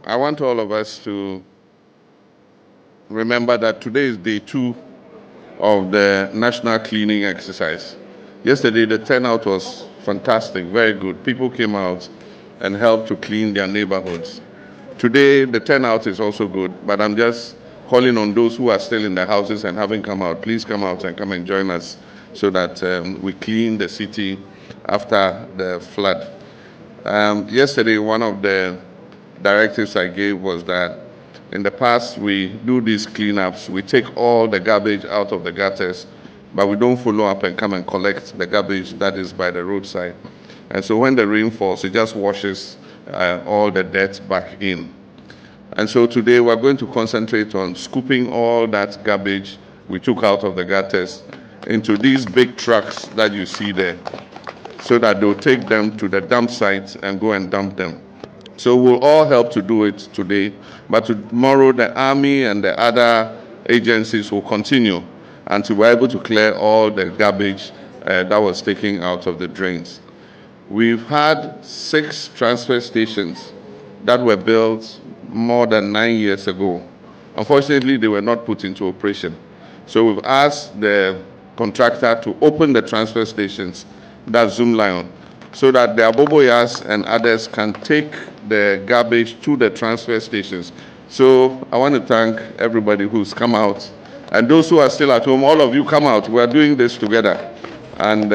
I want all of us to remember that today is day 2 of the national cleaning exercise. Yesterday, the turnout was fantastic, very good. People came out and helped to clean their neighborhoods. Today, the turnout is also good, but I'm just calling on those who are still in the houses and haven't come out. Please come out and come and join us so that we clean the city after the flood. Yesterday, one of the directives I gave was that in the past, we do these cleanups. We take all the garbage out of the gutters, but we don't follow up and come and collect the garbage that is by the roadside. And so when the rain falls, it just washes all the dirt back in. And so today we're going to concentrate on scooping all that garbage we took out of the gutters into these big trucks that you see there, so that they'll take them to the dump sites and go and dump them. So we'll all help to do it today, but tomorrow the army and the other agencies will continue until we're able to clear all the garbage that was taken out of the drains. We've had 6 transfer stations that were built more than 9 years ago. Unfortunately, they were not put into operation. So we've asked the contractor to open the transfer stations, that's Zoomlion, so that the Aboboyas and others can take the garbage to the transfer stations. So I want to thank everybody who's come out. And those who are still at home, all of you come out. We're doing this together. And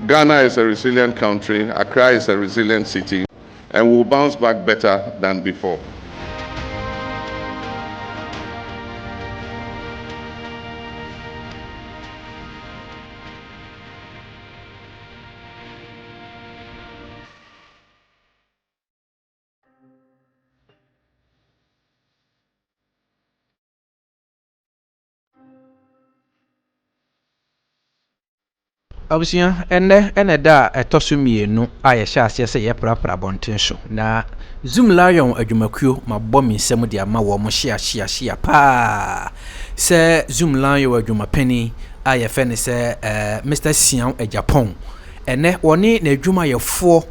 Ghana is a resilient country. Accra is a resilient city. And we'll bounce back better than before. Abusua ene da etoso mienu a ye hye ase se ye prapra bonten so na Zoomlion adwumakuo mabɔ minsɛm de ama wo mo hye pa se Zoomlion adwumapani a ye fe ne se Mr. Sian Japan ene woni na adwuma yefo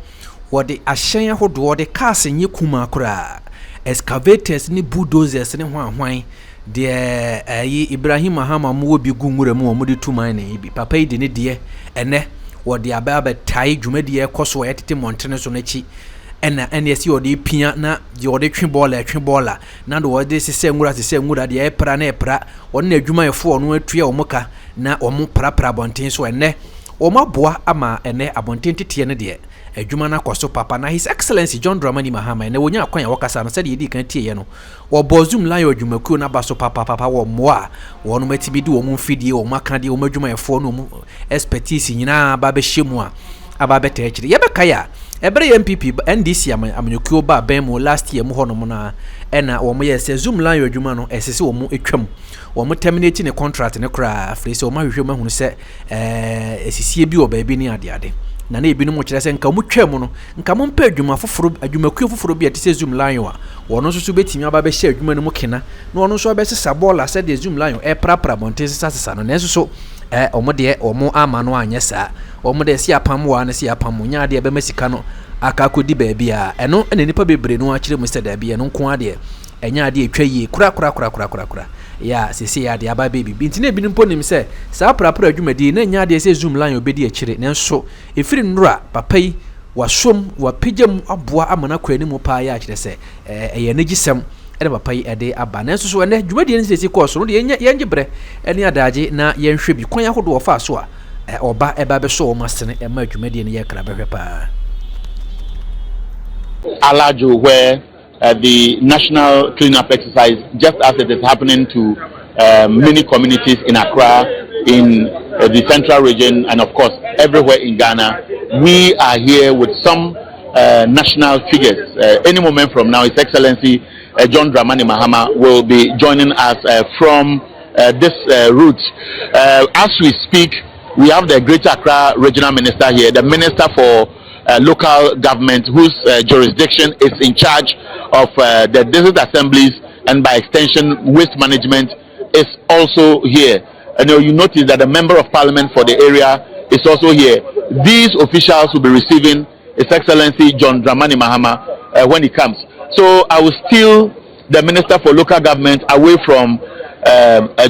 wode ahyen ahodo wode cars nye kuma kura excavators ni bulldozers ni hwan de Ibrahim Mahama mo bi gungure mo mo de tuman ne bi papa yi de ne de ene wo de aba tai dwumadi e koso ye tete montene so nachi ena esi wo de pia na de wo de twe bola na de wo de sese ngura de e pra na e pra won na adwuma yefo ono atua wo muka na wo mo pra bonten so ene wo maboa ama ene abonten tete ne de adwuma na koso papa na His Excellency John Dramani Mahama na wonya akwan ya wakasa no se de yedi kan tie ye no wo bo Zoomlion adwumakuo na baso papa wo moa wono matibi de wo mu fidie wo maka de wo madwuma yefo no mu expertise nyina ba be hyemu a aba beta akire ye beka ya ebere MPP NDC amanyukuo ba ben mu last year mu hono mu na ena wo mo ye se Zoomlion adwuma no esese wo mu etwam wo mo terminate ne contract ne kra frese wo ma hwehwe mahunu se esisie bi wo ba bi ni ade na na ebi no mo kire se nka mu twam no nka mo mpa adwuma foforo adwumakuo foforo bi atise Zoomlion a wono so betimi aba be hye adwuma no mu kena na wono so be sesa bola se de Zoomlion prapra bonte sesa no na so omo de omo ama no anya sa omo de si apam wa na si apam nya de be masika no aka kodi ba bia eno ene nipa bebre no akire mu se da bia no nko ade enya ade etwa yi kura ya sisi ya de aba baby binti ebi nimpo nim se sa prapra adwumadi na nya de se Zoomlion obedi akire nenso efiri nura papa yi wasom wapejam aboa amana kwani mu pa ya akire se eye negisem ede papa yi ede aba nenso so ene adwumadi ne sisi course no de yenye bre ene adaje na yenhwe bi kwan yahodo ofa so a oba eba be so o masene ema adwumadi ne ye kra behwe pa Alajo, where the national cleanup exercise, just as it is happening to many communities in Accra, in the central region, and of course everywhere in Ghana, we are here with some national figures. Any moment from now, His Excellency John Dramani Mahama will be joining us from this route. As we speak, we have the Greater Accra Regional Minister here, the Minister for local government whose jurisdiction is in charge of the district assemblies and by extension waste management is also here. And you notice that the member of parliament for the area is also here. These officials will be receiving His Excellency John Dramani Mahama when he comes. So I will steal the Minister for Local Government away from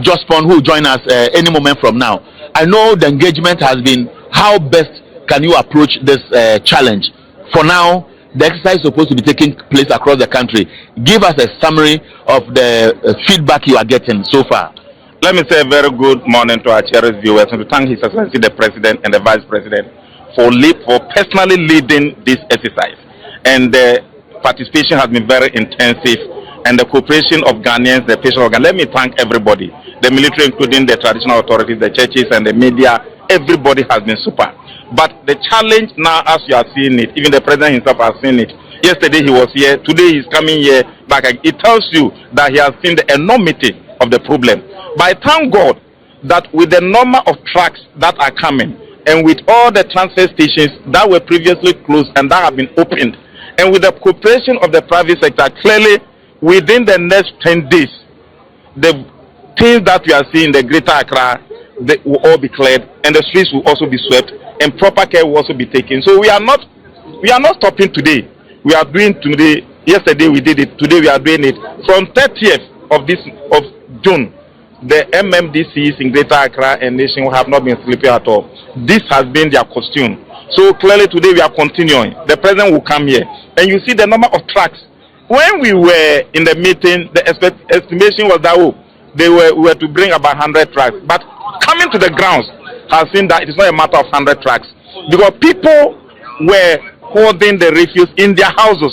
Jospon, who will join us any moment from now. I know the engagement has been how best can you approach this challenge. For now, the exercise is supposed to be taking place across the country. Give us a summary of the feedback you are getting so far. Let me say a very good morning to our cherished viewers and to thank His Excellency the President and the Vice President for personally leading this exercise. And the participation has been very intensive, and the cooperation of Ghanaians, the patient organ. Let me thank everybody, the military, including the traditional authorities, the churches and the media. Everybody has been super. But the challenge now, as you are seeing it, even the President himself has seen it. Yesterday he was here, today he's coming here back. It tells you that he has seen the enormity of the problem. But I thank God that with the number of trucks that are coming, and with all the transfer stations that were previously closed and that have been opened, and with the cooperation of the private sector, clearly within the next 10 days, the things that we are seeing in the greater Accra, they will all be cleared, and the streets will also be swept, and proper care will also be taken. So we are not stopping today. We are doing today. Yesterday we did it. Today we are doing it. From 30th of June, the MMDCs in Greater Accra and Nation have not been sleeping at all. This has been their costume. So clearly today we are continuing. The President will come here, and you see the number of trucks. When we were in the meeting, the estimation was that we were to bring about 100 trucks. But coming to the grounds has seen that it is not a matter of 100 trucks, because people were holding the refuse in their houses.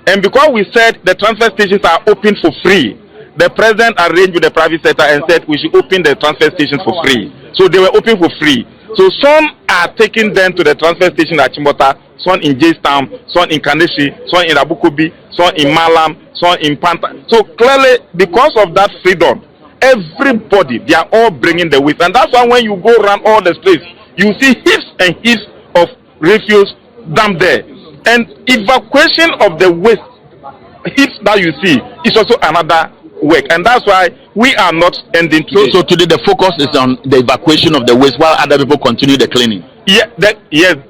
And because we said the transfer stations are open for free, the President arranged with the private sector and said we should open the transfer stations for free. So they were open for free. So some are taking them to the transfer station at Chimbota, some in Jaystown, some in Kaneshi, some in Abukubi, some in Malam, some in Panta. So clearly, because of that freedom, everybody, they are all bringing the waste. And that's why when you go around all the streets, you see heaps and heaps of refuse dumped there. And evacuation of the waste heaps that you see is also another work, and that's why we are not ending today. So today the focus is on the evacuation of the waste while other people continue the cleaning. Yes,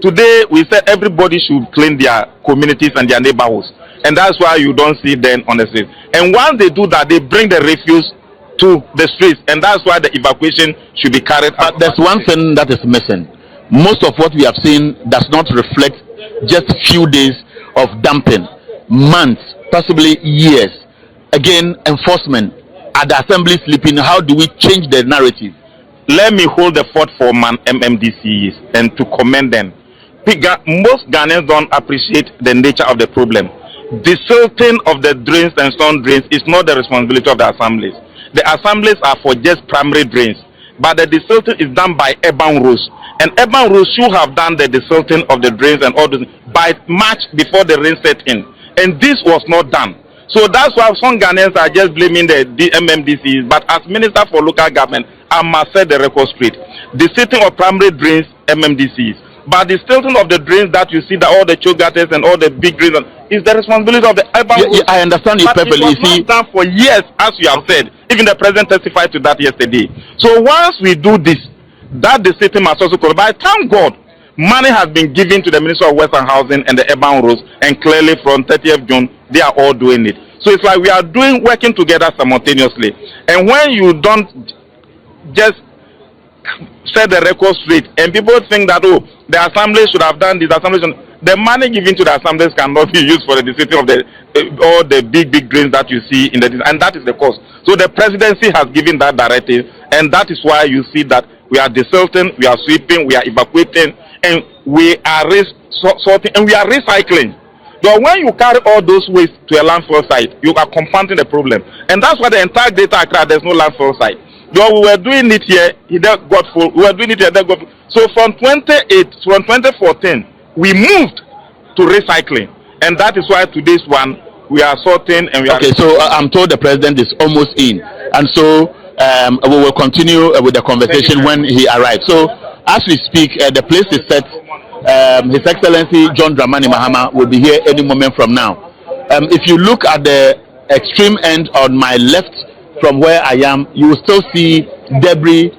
today we said everybody should clean their communities and their neighborhoods, and that's why you don't see them on the streets. And once they do that, they bring the refuse to the streets, and that's why the evacuation should be carried out. But there's one thing that is missing. Most of what we have seen does not reflect just a few days of dumping, months, possibly years. Again, enforcement. At the assembly sleeping, how do we change the narrative? Let me hold the fort for MMDCs and to commend them. Most Ghanaians don't appreciate the nature of the problem. The silting of the drains and storm drains is not the responsibility of the assemblies. The assemblies are for just primary drains, but the desilting is done by urban roads. And urban roads should have done the desilting of the drains and all those by March before the rain set in. And this was not done. So that's why some Ghanaians are just blaming the MMDCs. But as Minister for Local Government, I must set the record straight. The setting of primary drains, MMDCs. But the stilting of the drains that you see, that all the choke gutters and all the big drains, is the responsibility of the urban. Yeah, I understand you perfectly. It was not done for years, as you have said. Even the President testified to that yesterday. So once we do this, that the city must also call. But thank God, money has been given to the Ministry of Western Housing and the urban roads, and clearly from 30th June, they are all doing it. So it's like we are working together simultaneously. And when you don't just set the record straight, and people think that, oh, the assembly should have done this, the money given to the assemblies cannot be used for the decision of all the big drains that you see in the, and that is the cause. So the presidency has given that directive, and that is why you see that we are desilting, we are sweeping, we are evacuating, and we are sorting, and we are recycling. But when you carry all those waste to a landfill site, you are compounding the problem. And that's why the entire Greater Accra, there's no landfill site. Though we were doing it here, it got full. We were doing it here, that got full. So from 2014, we moved to recycling. And that is why today's one, we are sorting and we are... Okay, so I'm told the President is almost in. And so we will continue with the conversation when he arrives. So as we speak, the place is set. His Excellency John Dramani Mahama will be here any moment from now. If you look at the extreme end on my left from where I am, you will still see debris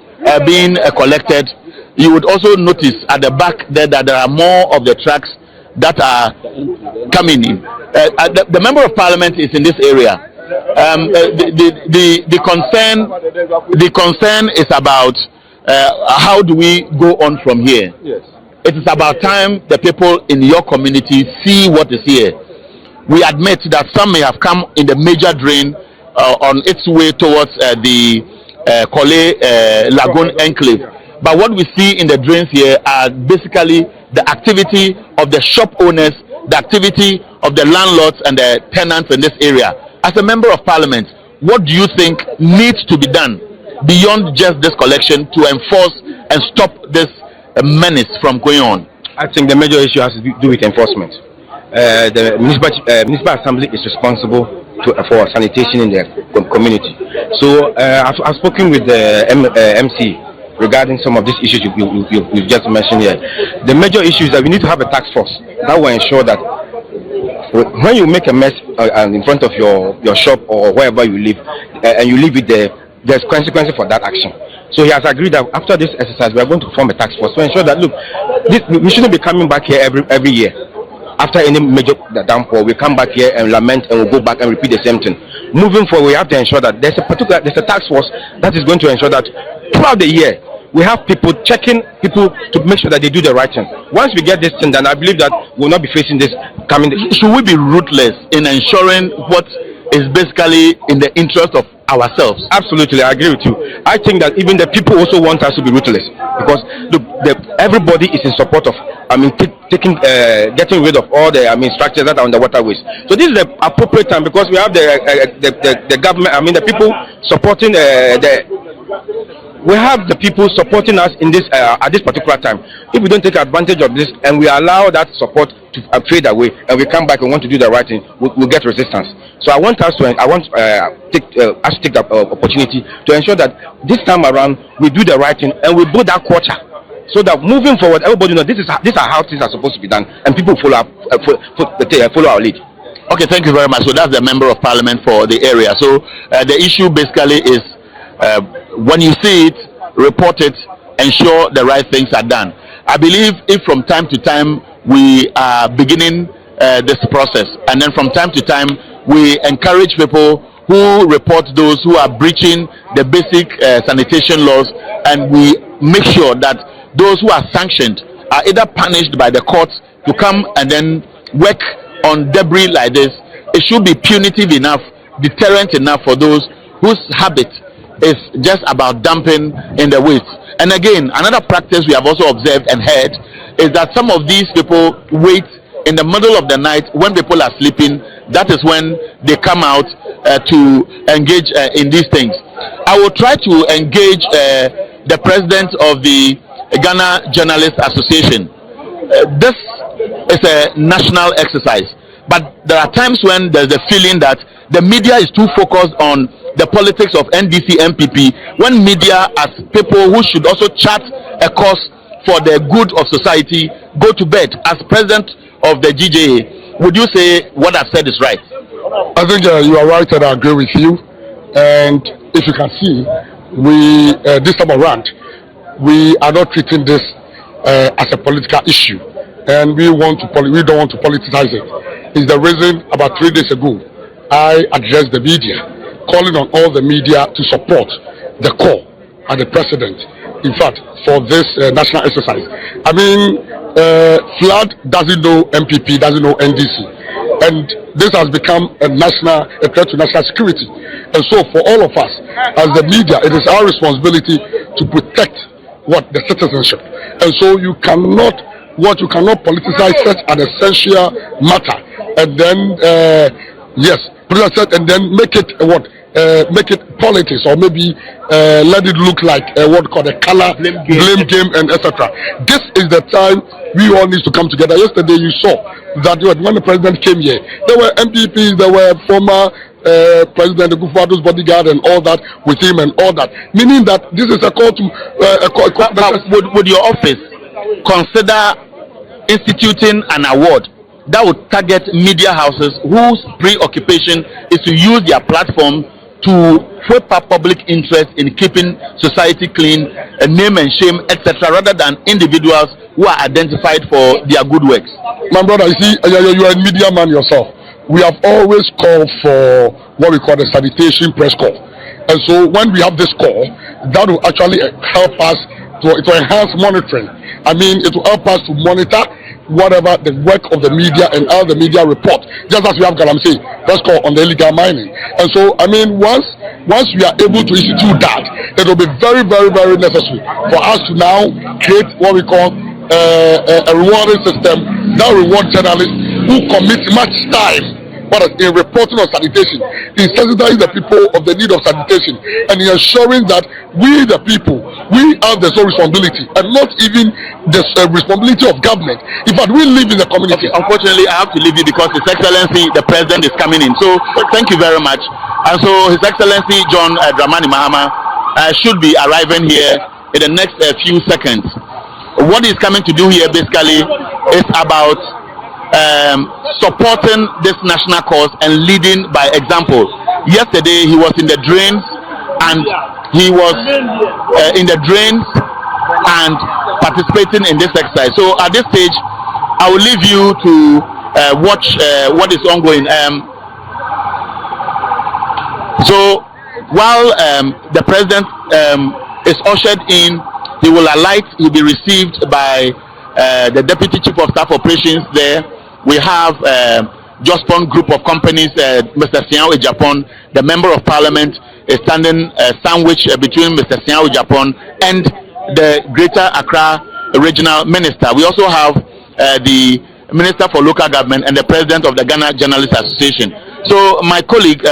being collected. You would also notice at the back there that there are more of the trucks that are coming in. The member of parliament is in this area. The concern is about how do we go on from here. Yes. It is about time the people in your community see what is here. We admit that some may have come in the major drain on its way towards the Kole Lagoon enclave. But what we see in the drains here are basically the activity of the shop owners, the activity of the landlords and the tenants in this area. As a member of parliament, what do you think needs to be done beyond just this collection to enforce and stop this menace from going on? I think the major issue has to do with enforcement. The municipal assembly is responsible for sanitation in the community. So I've spoken with the MC regarding some of these issues you've just mentioned here. The major issue is that we need to have a task force that will ensure that when you make a mess in front of your shop or wherever you live, and you leave it there, there's consequences for that action. So he has agreed that after this exercise, we are going to form a task force to ensure that, look, we shouldn't be coming back here every year. After any major downpour, we come back here and lament and we'll go back and repeat the same thing. Moving forward, we have to ensure that there's a task force that is going to ensure that throughout the year, we have people checking people to make sure that they do the right thing. Once we get this thing done, I believe that we'll not be facing this coming. Should we be ruthless in ensuring what is basically in the interest of ourselves? Absolutely, I agree with you. I think that even the people also want us to be ruthless, because look, everybody is in support of, getting rid of all the structures that are on the waterways. So this is the appropriate time, because we have the government, the people supporting we have the people supporting us in this at this particular time. If we don't take advantage of this and we allow that support to fade away, and we come back and want to do the right thing, we'll get resistance. So I want us to take the opportunity to ensure that this time around we do the right thing and we build that culture, so that moving forward, everybody knows these are how things are supposed to be done, and people follow our lead. Okay, thank you very much. So that's the member of parliament for the area. So the issue basically is, when you see it, report it, ensure the right things are done. I believe if from time to time we are beginning this process, and then from time to time we encourage people who report those who are breaching the basic sanitation laws, and we make sure that those who are sanctioned are either punished by the courts to come and then work on debris like this. It should be punitive enough, deterrent enough for those whose habit is just about dumping in the waste. And again, another practice we have also observed and heard is that some of these people wait in the middle of the night when people are sleeping. That is when they come out to engage in these things. I will try to engage the president of the Ghana Journalists Association. This is a national exercise, but there are times when there's a feeling that the media is too focused on the politics of NDC MPP, when media, as people who should also chart a course for the good of society, go to bed. As president of the GJA, would you say what I've said is right? I think you are right, and I agree with you. And if you can see, we this time around, we are not treating this as a political issue, and we don't want to politicize it. It's the reason about 3 days ago I addressed the media, calling on all the media to support the call and the president, in fact, for this national exercise. Flood doesn't know MPP, doesn't know NDC, and this has become a threat to national security. And so for all of us as the media, it is our responsibility to protect the citizenship. And so you cannot politicize such an essential matter, and then and then make it make it politics, or maybe let it look like what called a color blame game and etc. This is the time we all need to come together. Yesterday you saw that when the president came here, there were MPPs, there were former President Kufuor's bodyguard and all that with him and all that, meaning that this is a call to would your office consider instituting an award that would target media houses whose preoccupation is to use their platform to whip up public interest in keeping society clean, name and shame, etc., rather than individuals who are identified for their good works? My brother, you see, you are a media man yourself. We have always called for what we call the sanitation press call. And so when we have this call, that will actually help us to enhance monitoring. I mean, it will help us to monitor whatever the work of the media and how the media report. Just as we have Galamsey press call on the illegal mining. And so, I mean, once we are able to institute that, it will be very, very, very necessary for us to now create what we call a rewarding system that reward journalists who commit much time in reporting on sanitation, in sensitizing the people of the need of sanitation, and in ensuring that we the people, we have the sole responsibility and not even the responsibility of government. In fact, we live in the community. Okay, unfortunately, I have to leave you because His Excellency the President is coming in. So thank you very much. And so His Excellency John Dramani Mahama should be arriving here in the next few seconds. What he's coming to do here basically is about supporting this national cause and leading by example. Yesterday he was in the drains and participating in this exercise. So at this stage I will leave you to watch what is ongoing. So while the president is ushered in, he will alight. He will be received by the Deputy Chief of Staff Operations there. We have Jospon Group of Companies, Mr. Siao Ejapon, the Member of Parliament, is standing sandwiched between Mr. Siao Ejapon and the Greater Accra Regional Minister. We also have the Minister for Local Government and the President of the Ghana Journalists Association. So my colleague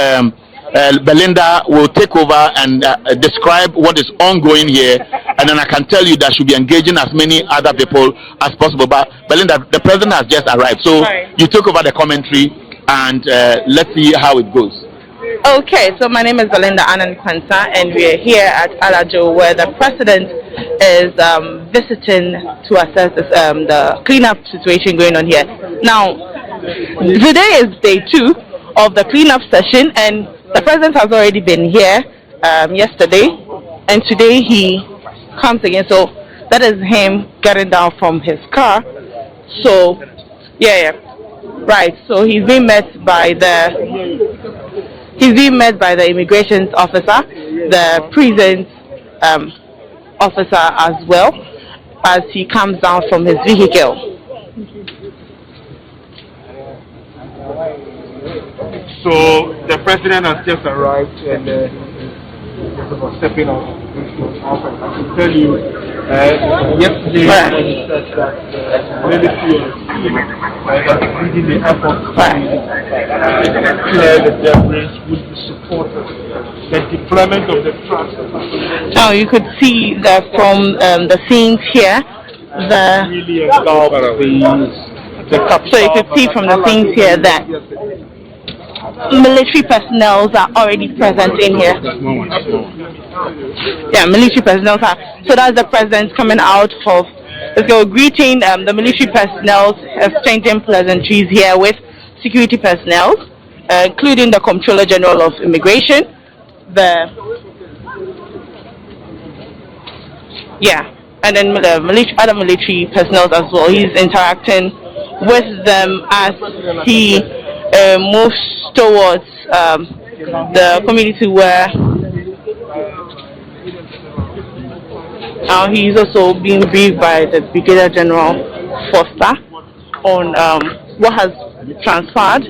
Belinda will take over and describe what is ongoing here, and then I can tell you that she'll be engaging as many other people as possible. But Belinda, the president has just arrived, so you took over the commentary, and let's see how it goes. Okay, so my name is Belinda Anand Kwanta, and we are here at Alajo, where the president is visiting to assess this, the cleanup situation going on here. Now, today is day 2 of the cleanup session, and the president has already been here yesterday, and today he comes again. So that is him getting down from his car. So right. So he's being met by the immigration officer, the prison officer as well, as he comes down from his vehicle. So the president has just arrived and was stepping out of his office. I can tell you, yesterday he said that military is leading the effort to clear the debris would be supported. The deployment of the trucks. Now you could see that from the scenes here, really engulfed so you could see from the scenes here that military personnel are already present in here. Yeah, military personnel are. So that's the president coming out of, greeting the military personnel, exchanging pleasantries here with security personnel, including the Comptroller General of Immigration, and then the other military personnel as well. He's interacting with them as he moves towards the community where he's also being briefed by the Brigadier General Foster on what has transpired.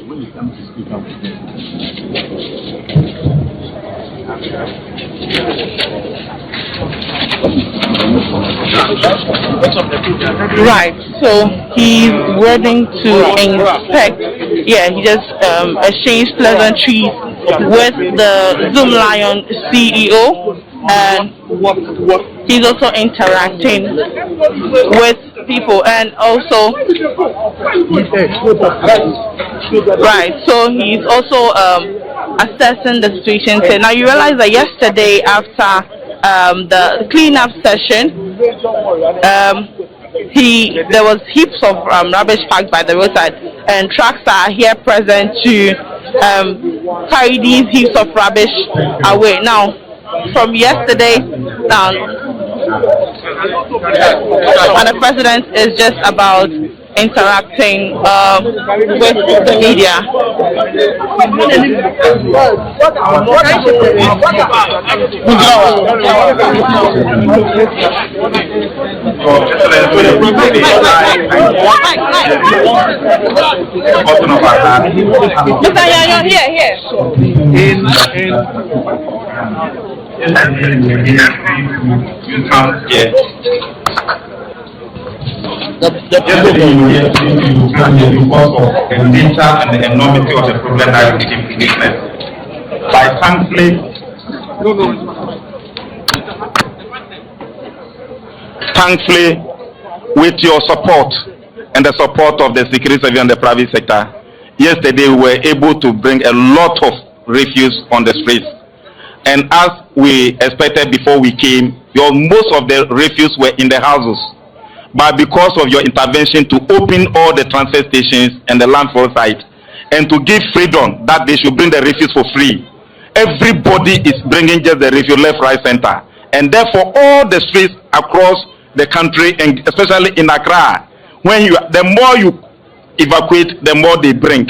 Right, so he's ready to inspect. Yeah, he just exchanged pleasantries with the Zoomlion CEO, and he's also interacting with people, and also right, so he's also assessing the situation. So now you realize that yesterday after the cleanup session, there was heaps of rubbish packed by the roadside, and trucks are here present to carry these heaps of rubbish away. Now, from yesterday, and the president is just about interacting with the media. Mr. Yanyo, here. Because of the nature and the enormity of the problem that you keep witness. By thankfully, with your support and the support of the security service and the private sector, yesterday we were able to bring a lot of refuse on the streets. And as we expected before we came, most of the refuse were in the houses. But because of your intervention to open all the transfer stations and the landfill site and to give freedom that they should bring the refuse for free, everybody is bringing just the refuse left, right, center. And therefore, all the streets across the country, and especially in Accra, the more you evacuate, the more they bring.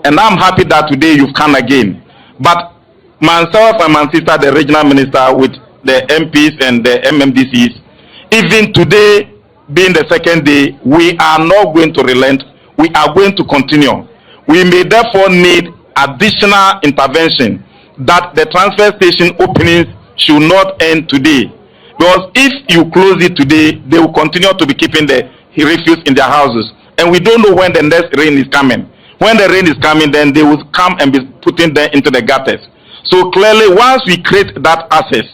And I'm happy that today you've come again. But myself and my sister, the regional minister, with the MPs and the MMDCs, even today, being the second day, we are not going to relent. We are going to continue. We may therefore need additional intervention that the transfer station openings should not end today. Because if you close it today, they will continue to be keeping the refuse in their houses. And we don't know when the next rain is coming. When the rain is coming, then they will come and be putting them into the gutters. So clearly, once we create that access,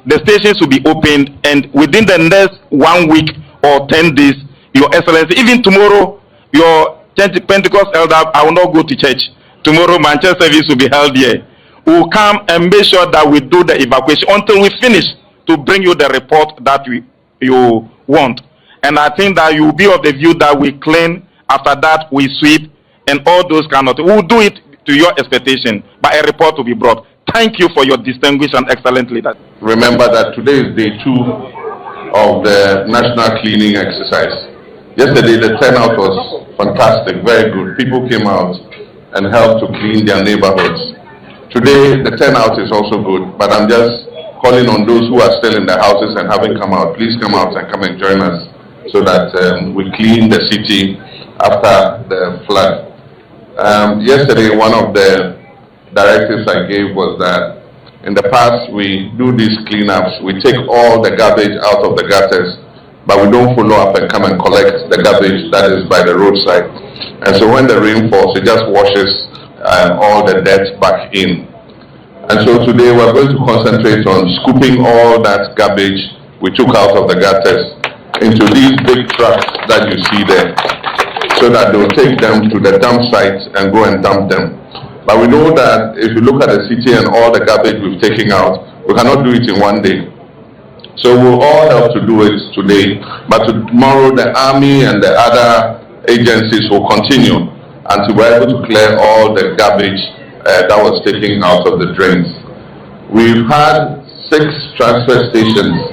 the stations will be opened, and within the next 1 week, or 10 days, Your Excellency, even tomorrow, your Pentecost elder, I will not go to church. Tomorrow, Manchester service will be held here. We will come and make sure that we do the evacuation until we finish to bring you the report that you want. And I think that you will be of the view that we clean, after that we sweep, and all those kind of things. We will do it to your expectation, but a report will be brought. Thank you for your distinguished and excellent leader. Remember that today is day 2 of the national cleaning exercise. Yesterday the turnout was fantastic, very good. People came out and helped to clean their neighborhoods. Today the turnout is also good, but I'm just calling on those who are still in their houses and haven't come out. Please come out and come and join us so that we clean the city after the flood. Yesterday one of the directives I gave was that in the past, we do these cleanups. We take all the garbage out of the gutters, but we don't follow up and come and collect the garbage that is by the roadside. And so when the rain falls, it just washes all the dirt back in. And so today we're going to concentrate on scooping all that garbage we took out of the gutters into these big trucks that you see there, so that they'll take them to the dump sites and go and dump them. But we know that if you look at the city and all the garbage we've taken out, we cannot do it in one day. So we'll all help to do it today. But tomorrow the army and the other agencies will continue until we're able to clear all the garbage that was taken out of the drains. We've had 6 transfer stations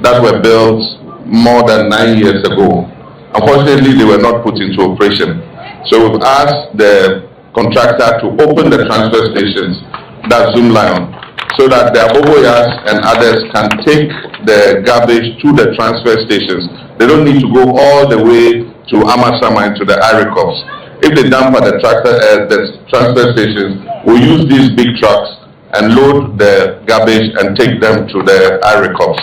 that were built more than 9 years ago. Unfortunately, they were not put into operation. So we've asked the contractor to open the transfer stations, that's Zoomlion, so that the Aboboyas and others can take the garbage to the transfer stations. They don't need to go all the way to Amasama and to the Irikops. If they dump at the transfer stations, we'll use these big trucks and load the garbage and take them to the Irikops.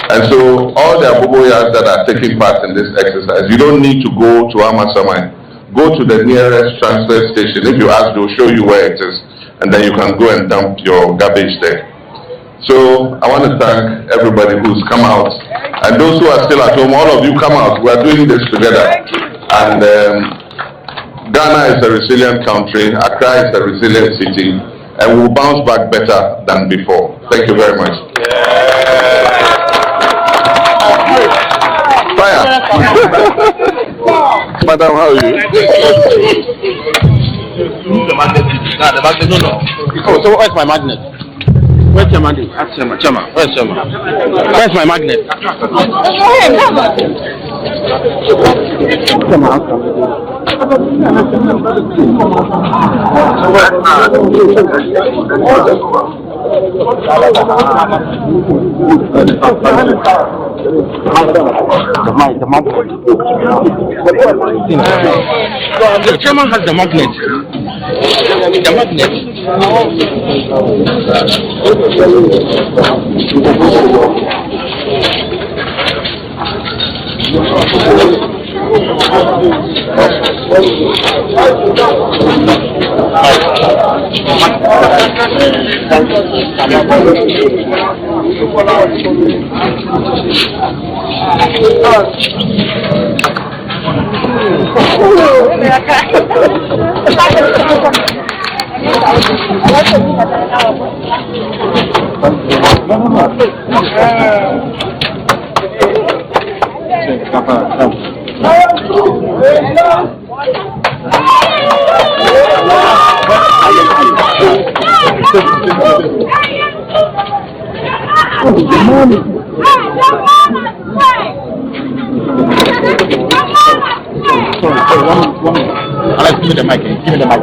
And so all the Aboboyas that are taking part in this exercise, you don't need to go to Amasama. Go to the nearest transfer station. If you ask, they'll show you where it is, and then you can go and dump your garbage there. So I want to thank everybody who's come out, and those who are still at home, all of you come out. We are doing this together. And Ghana is a resilient country, Accra is a resilient city, and we'll bounce back better than before. Thank you very much. Fire. Madam, how are you? The magnet, no. Oh, so where's my magnet? Where's your magnet? Chama. Where's Chama? Where's my magnet? The chairman has the magnet. The magnet. Alex, give me the mic. Give me the mic.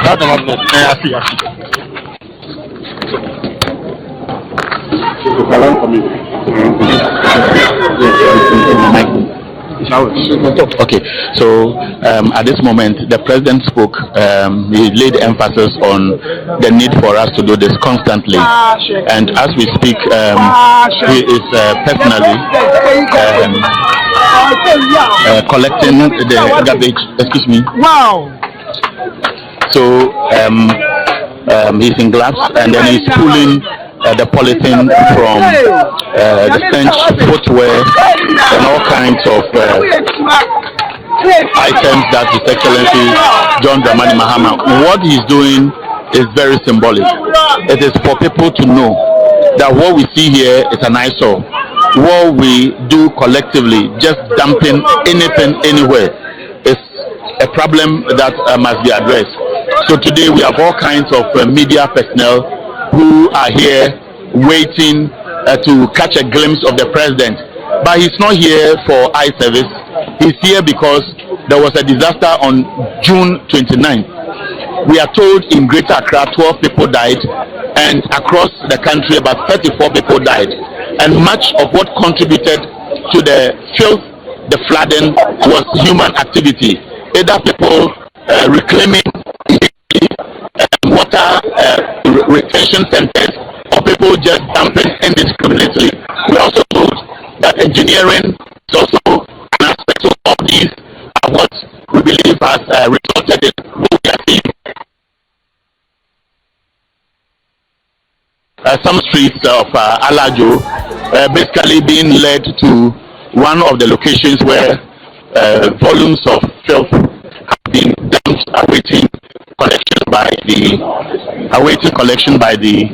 That's the magnet. I see. Okay, so at this moment the president spoke. He laid emphasis on the need for us to do this constantly, and as we speak, he is personally collecting the garbage. Excuse me. Wow. So he's in gloves, and then he's pulling the polythene from the stench footwear and all kinds of items that His Excellency John Dramani Mahama. What he's doing is very symbolic. It is for people to know that what we see here is an eyesore. What we do collectively, just dumping anything anywhere, is a problem that must be addressed. So today we have all kinds of media personnel who are here waiting to catch a glimpse of the president. But he's not here for eye service. He's here because there was a disaster on June 29th. We are told in Greater Accra 12 people died, and across the country about 34 people died. And much of what contributed to the filth, the flooding, was human activity. Either people reclaiming water retention centers, or people just dumping indiscriminately. We also told that engineering is also an aspect of all these are what we believe has resulted in what we are seeing. Some streets of Alajo basically being led to one of the locations where volumes of filth have been dumped, awaiting collection by the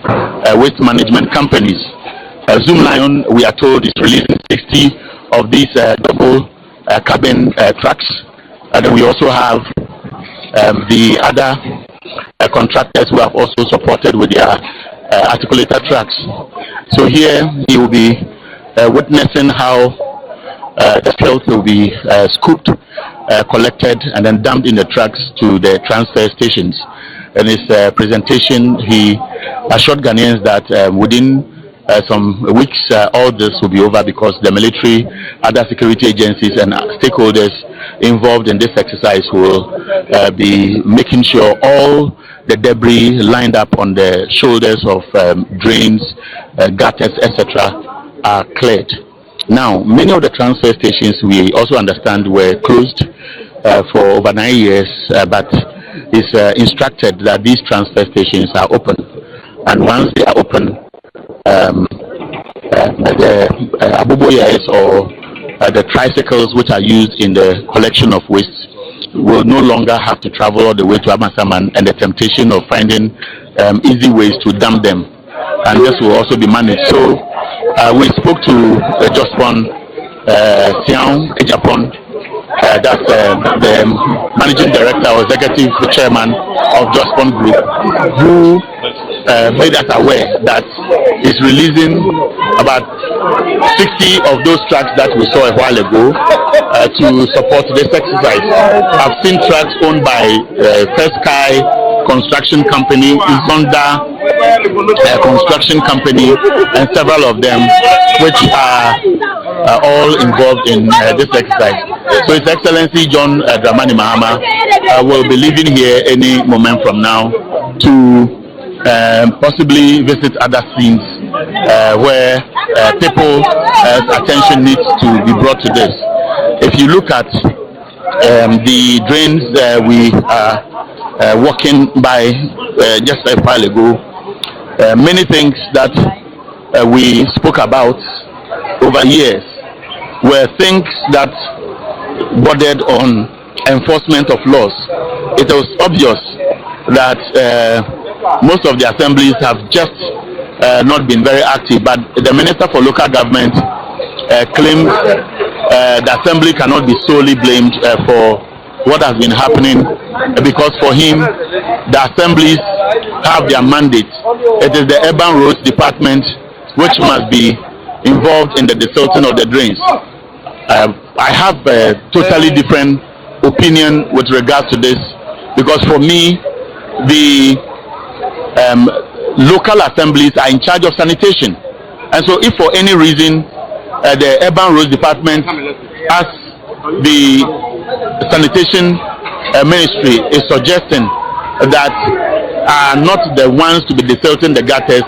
waste management companies. Zoomlion, we are told, is releasing 60 of these double cabin trucks. And then we also have the other contractors who have also supported with their articulator trucks. So here he will be witnessing how the filth will be scooped, collected, and then dumped in the trucks to the transfer stations. In his presentation, he assured Ghanaians that within some weeks all this will be over, because the military, other security agencies, and stakeholders involved in this exercise will be making sure all the debris lined up on the shoulders of drains, gutters, etc. are cleared. Now, many of the transfer stations, we also understand, were closed for over 9 years, but it's instructed that these transfer stations are open. And once they are open, the abuboyas or the tricycles which are used in the collection of waste will no longer have to travel all the way to Amasaman, and the temptation of finding easy ways to dump them. And this will also be managed. So we spoke to Jospon Siang Ejapon, that's the managing director or executive chairman of Jospon Group, who made us aware that he's releasing about 60 of those trucks that we saw a while ago to support this exercise. I've seen trucks owned by First Sky Construction Company, Izonda Construction Company, and several of them, which are all involved in this exercise. So His Excellency John Dramani Mahama will be leaving here any moment from now to possibly visit other scenes where people's attention needs to be brought to this. If you look at the drains we are walking by just a while ago, many things that we spoke about over years were things that bordered on enforcement of laws. It was obvious that most of the assemblies have just not been very active, but the Minister for Local Government claims the assembly cannot be solely blamed for what has been happening, because for him the assemblies have their mandate. It is the Urban Roads Department which must be involved in the desilting of the drains. I have a totally different opinion with regards to this, because for me the local assemblies are in charge of sanitation, and so if for any reason the Urban Roads Department, as the sanitation ministry is suggesting, that are not the ones to be desilting the gutters,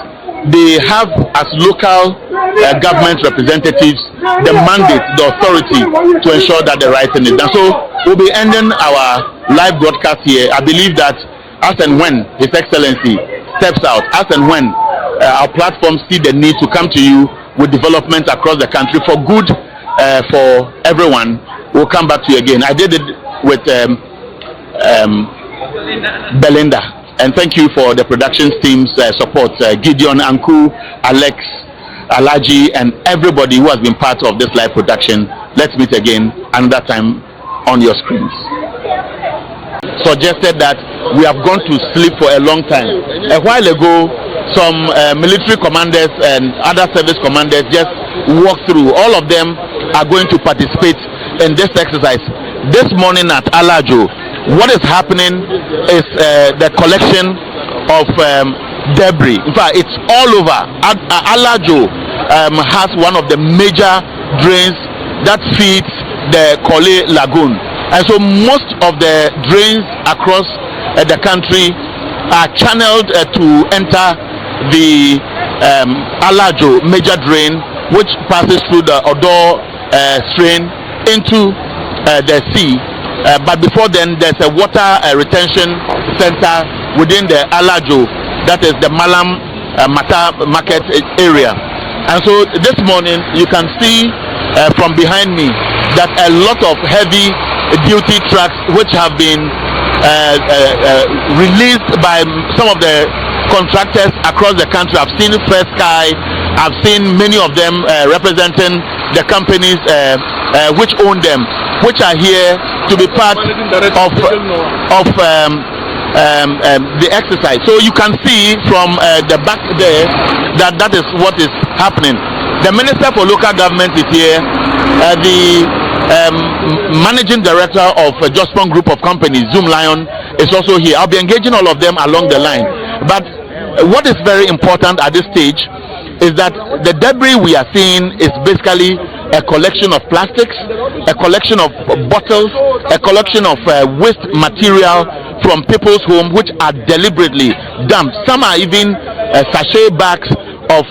they have as local government representatives the mandate, the authority to ensure that the right thing is done. So we'll be ending our live broadcast here. I believe that as and when His Excellency steps out, as and when our platforms see the need to come to you with development across the country for good for everyone, we'll come back to you again. I did it with Belinda, and thank you for the production team's support, Gideon, Anku, Alex, Alaji, and everybody who has been part of this live production. Let's meet again another time on your screens. Suggested that we have gone to sleep for a long time. A while ago, some military commanders and other service commanders just walked through. All of them are going to participate in this exercise. This morning at Alajo, what is happening is the collection of debris. In fact, it's all over. Alajo has one of the major drains that feeds the Kole Lagoon, and so most of the drains across the country are channeled to enter the Alajo major drain, which passes through the Odo strain into the sea. But before then, there's a water retention center within the Alajo, that is the Malam Mata market area. And so this morning you can see from behind me that a lot of heavy duty trucks which have been released by some of the contractors across the country. I've seen First Sky, I've seen many of them representing the companies which own them, which are here to be part of the exercise. So you can see from the back there that is what is happening. The Minister for Local Government is here. The Managing Director of Jospon Group of Companies, Zoomlion, is also here. I'll be engaging all of them along the line. But what is very important at this stage is that the debris we are seeing is basically a collection of plastics, a collection of bottles, a collection of waste material from people's homes, which are deliberately dumped. Some are even sachet bags of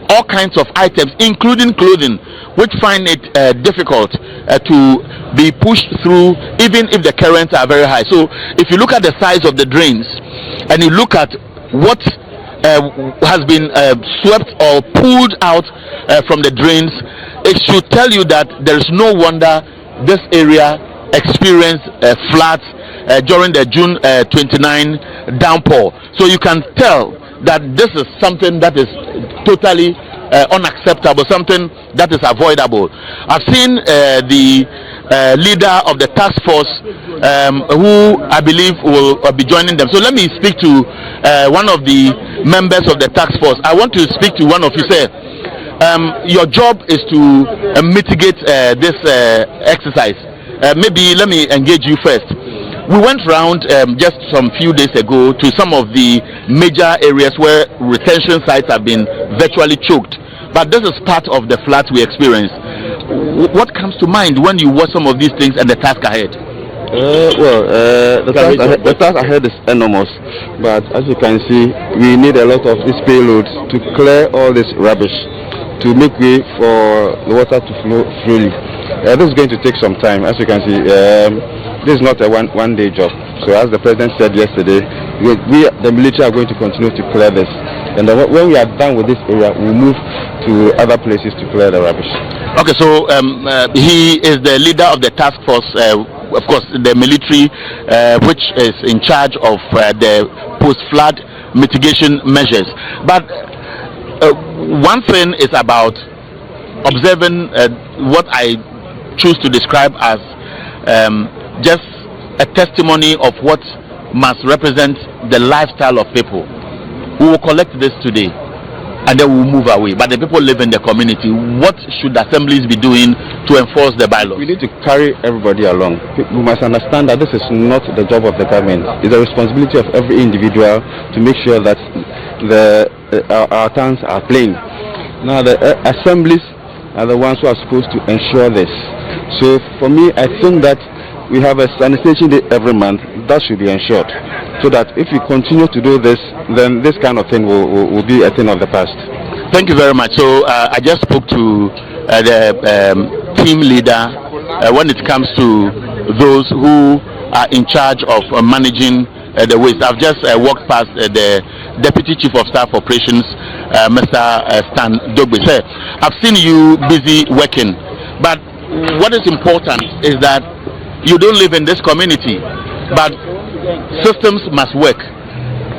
all kinds of items, including clothing, which find it difficult to be pushed through even if the currents are very high. So if you look at the size of the drains and you look at what has been swept or pulled out from the drains, it should tell you that there is no wonder this area experienced floods during the June 29 downpour. So you can tell that this is something that is totally unacceptable, something that is avoidable. I've seen the leader of the task force who I believe will be joining them. So let me speak to one of the members of the task force. I want to speak to one of you, sir. your job is to mitigate this exercise. Maybe let me engage you first. We went round just some few days ago to some of the major areas where retention sites have been virtually choked. But this is part of the floods we experienced. What comes to mind when you watch some of these things and the task ahead? The task ahead is enormous. But as you can see, we need a lot of these payloads to clear all this rubbish, to make way for the water to flow freely. This is going to take some time. As you can see, this is not a one-day job. So as the president said yesterday, we the military are going to continue to clear this. And then when we are done with this area, we'll move to other places to clear the rubbish. Okay, so he is the leader of the task force, of course, the military, which is in charge of the post-flood mitigation measures. But one thing is about observing what I choose to describe as just a testimony of what must represent the lifestyle of people. We will collect this today and then we will move away, but the people live in the community. What should assemblies be doing to enforce the bylaws? We need to carry everybody along. We must understand that this is not the job of the government. It's the responsibility of every individual to make sure that our towns are clean. Now the assemblies are the ones who are supposed to ensure this. So for me, I think that we have a sanitation day every month. That should be ensured, so that if we continue to do this, then this kind of thing will be a thing of the past. Thank you very much. So I just spoke to the team leader when it comes to those who are in charge of managing the waste. I've just walked past the Deputy Chief of Staff Operations, Mr. Stan Dogbe. Sir, I've seen you busy working, but what is important is that you don't live in this community, but systems must work.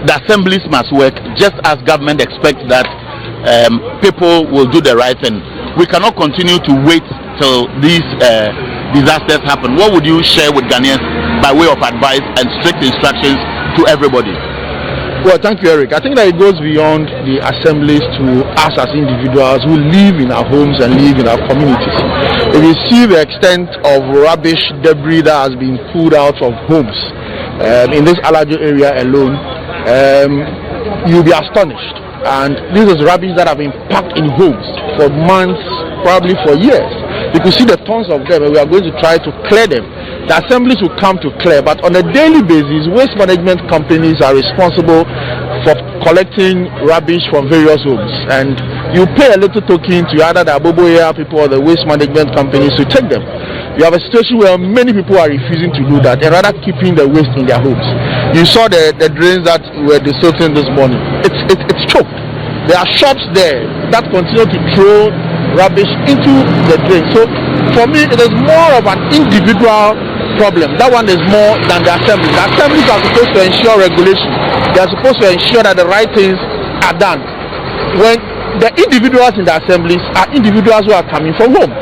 The assemblies must work, just as government expects that people will do the right thing. We cannot continue to wait till these disasters happen. What would you share with Ghanaians by way of advice and strict instructions to everybody? Well, thank you, Eric. I think that it goes beyond the assemblies to us as individuals who live in our homes and live in our communities. If you see the extent of rubbish, debris that has been pulled out of homes in this Alajo area alone, you'll be astonished. And this is rubbish that have been packed in homes for months, probably for years. You can see the tons of them, and we are going to try to clear them. The assemblies will come to clear, but on a daily basis, waste management companies are responsible for collecting rubbish from various homes, and you pay a little token to either the Abobo area people or the waste management companies to take them. You have a situation where many people are refusing to do that and rather keeping the waste in their homes. You saw the drains that were desilting this morning. It's choked. There are shops there that continue to throw rubbish into the drain. So for me, it is more of an individual problem. That one is more than the assemblies. The assemblies are supposed to ensure regulation. They are supposed to ensure that the right things are done. When the individuals in the assemblies are individuals who are coming from home.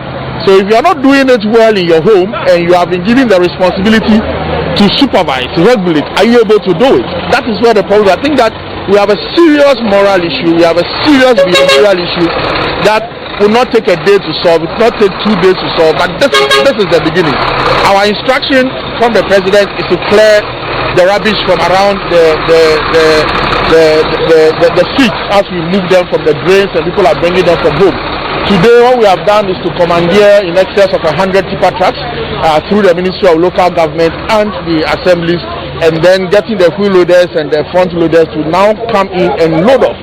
So if you are not doing it well in your home and you have been given the responsibility to supervise, to regulate, are you able to do it? That is where the problem. I think that we have a serious moral issue. We have a serious behavioral issue that will not take a day to solve. It will not take 2 days to solve. But this is the beginning. Our instruction from the president is to clear the rubbish from around the streets as we move them from the drains and people are bringing them from home. Today, what we have done is to commandeer in excess of 100 tipper trucks through the Ministry of Local Government and the assemblies, and then getting the wheel loaders and the front loaders to now come in and load off.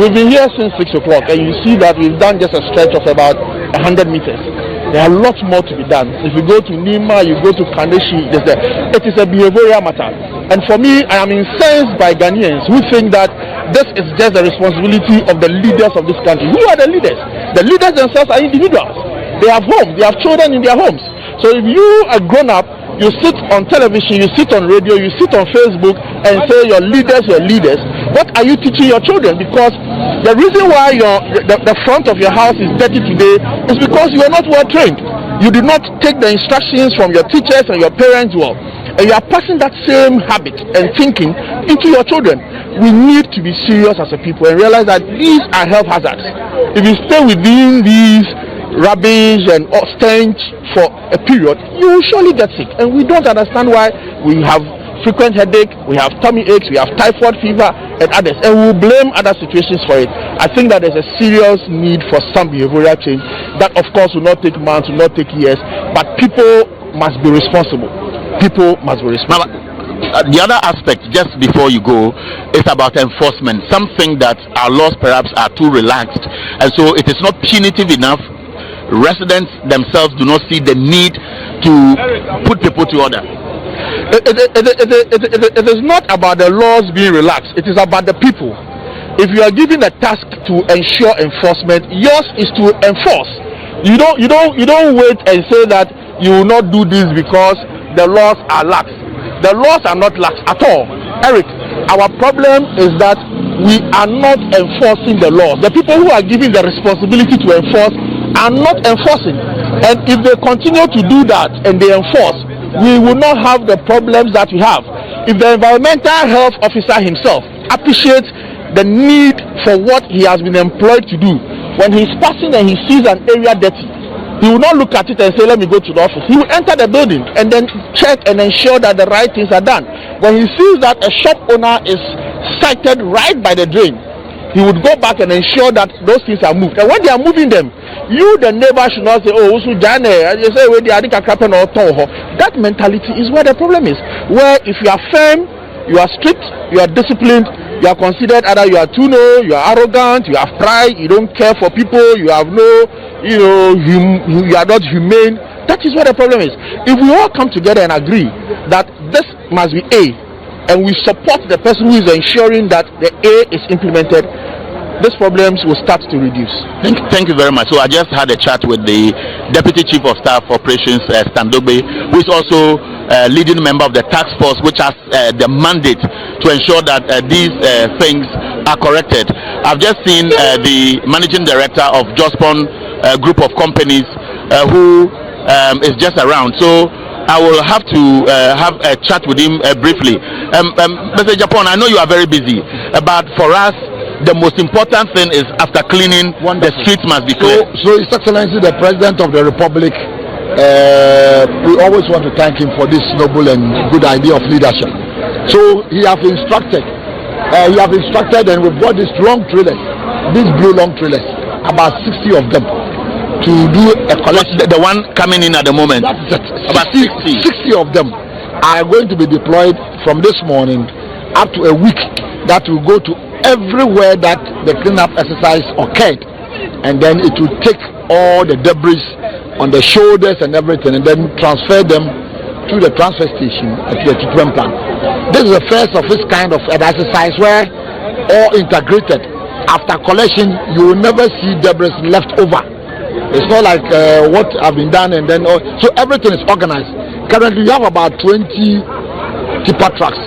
We've been here since 6 o'clock, and you see that we've done just a stretch of about 100 meters. There are lots more to be done. If you go to Nima, you go to Kandeshi, it is a behavioral matter. And for me, I am incensed by Ghanaians who think that this is just the responsibility of the leaders of this country. Who are the leaders? The leaders themselves are individuals. They have homes, they have children in their homes. So if you are grown up, you sit on television, you sit on radio, you sit on Facebook and say your leaders, what are you teaching your children? Because the reason why the front of your house is dirty today is because you are not well trained. You did not take the instructions from your teachers and your parents well. And you are passing that same habit and thinking into your children. We need to be serious as a people and realize that these are health hazards. If you stay within these rubbish and stench for a period, you will surely get sick. And we don't understand why we have frequent headache, we have tummy aches, we have typhoid fever and others, and we will blame other situations for it. I think that there's a serious need for some behavioral change that of course will not take months, will not take years, but people must be responsible. People must be responsible. The other aspect, just before you go, is about enforcement. Something that our laws perhaps are too relaxed, and so it is not punitive enough. Residents themselves do not see the need to put people to order. It is not about the laws being relaxed. It is about the people. If you are given a task to ensure enforcement, yours is to enforce. You don't wait and say that you will not do this because the laws are lax. The laws are not lax at all. Eric, our problem is that we are not enforcing the laws. The people who are given the responsibility to enforce are not enforcing. And if they continue to do that and they enforce, we will not have the problems that we have. If the environmental health officer himself appreciates the need for what he has been employed to do, when he's passing and he sees an area dirty, he will not look at it and say, let me go to the office. He will enter the building and then check and ensure that the right things are done. When he sees that a shop owner is sited right by the drain, he would go back and ensure that those things are moved. And when they are moving them, you, the neighbor, should not say, oh, you say, that mentality is where the problem is. Where if you are firm, you are strict, you are disciplined, you are considered either you are too low, you are arrogant, you have pride, you don't care for people, you have no, you are not humane. That is where the problem is. If we all come together and agree that this must be A, and we support the person who is ensuring that the A is implemented, these problems will start to reduce. Thank you very much. So I just had a chat with the Deputy Chief of Staff Operations, Standogbe, who is also a leading member of the task force, which has the mandate to ensure that these things are corrected. I've just seen the Managing Director of Jospon Group of Companies, who is just around. So I will have to have a chat with him briefly. Mr. Japan, I know you are very busy, but for us, the most important thing is after cleaning, the streets must be clear. So His Excellency, the President of the Republic, we always want to thank him for this noble and good idea of leadership. So he has instructed, and we've got these long trailers, these blue long trailers, about 60 of them, to do a collection. The one coming in at the moment, about 60 of them are going to be deployed from this morning up to a week. That will go to everywhere that the cleanup exercise occurred, and then it will take all the debris on the shoulders and everything, and then transfer them to the transfer station at the treatment plant. This is the first of its kind of an exercise where all integrated. After collection, you will never see debris left over. It's not like what have been done and then so everything is organized. Currently, we have about 20 tipper trucks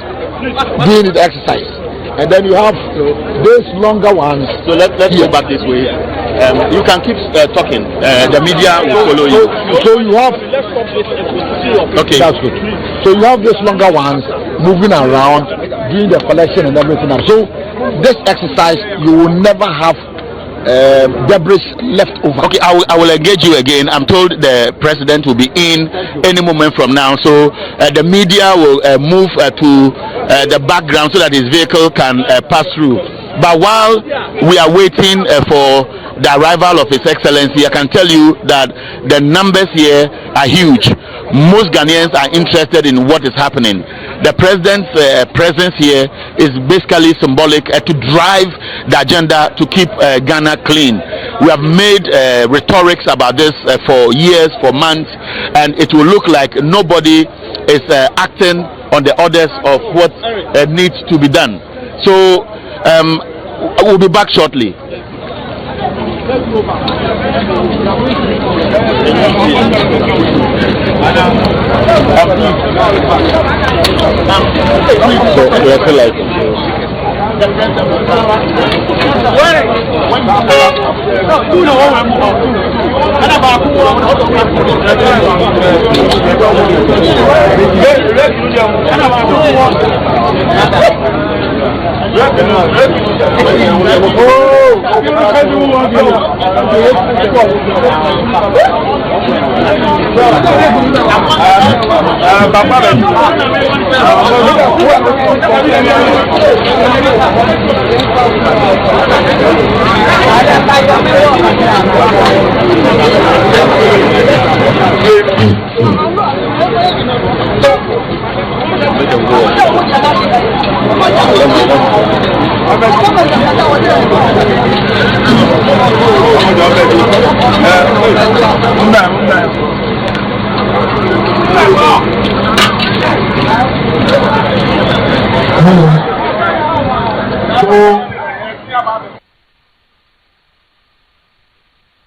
doing the exercise. And then you have these longer ones. So let's go back this way. You can keep talking. The media will follow you. So you have. Okay. That's good. So you have these longer ones moving around, doing the collection and everything. So this exercise, you will never have debris left over. Okay, I will engage you again. I'm told the president will be in any moment from now, so the media will move to the background so that his vehicle can pass through. But while we are waiting for the arrival of His Excellency, I can tell you that the numbers here are huge. Most Ghanaians are interested in what is happening. The president's presence here is basically symbolic to drive the agenda to keep Ghana clean. We have made rhetorics about this for years, for months, and it will look like nobody is acting on the orders of what needs to be done. So we'll be back shortly. Oh!